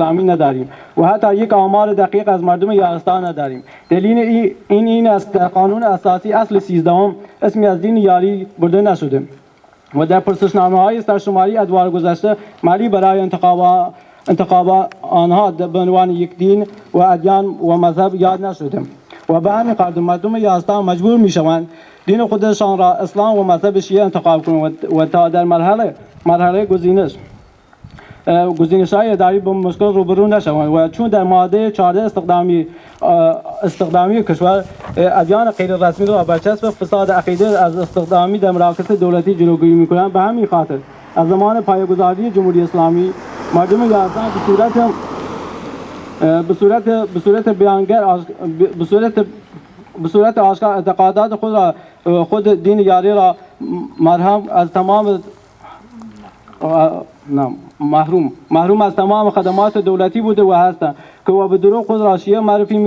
اسلامی نداریم و حتی یک آمار دقیق از مردم یازدان نداریم. دلیل این است در قانون اساسی اصل 13 اسمی از دین یاری برده نشده و در پرسشنامه‌های سرشماری ادوار گذشته مالی برای انتخاب آنها به عنوان یک دین و ادیان و مذهب یاد نشده و به همین خاطر مردم یازدان مجبور میشوند دین خودشان را اسلام و مذهب شیعه انتخاب کنند و تا در مرحله گزینش‌های اداری با مشکل روبرو نشوند و چون در ماده 14 استخدامی کشور ادیان غیر رسمی را برچسب فساد عقیده از استخدامی در مراکز دولتی جلوگیری می‌کنند. به همین خاطر از زمان پایه‌گذاری جمهوری اسلامی مردم یازدان به صورت بیانگر به صورت آشکار اعتقادات خود دین یاری را محروم از تمام خدمات دولتی بوده و هستند که به دروغ خود را شیعه معرفی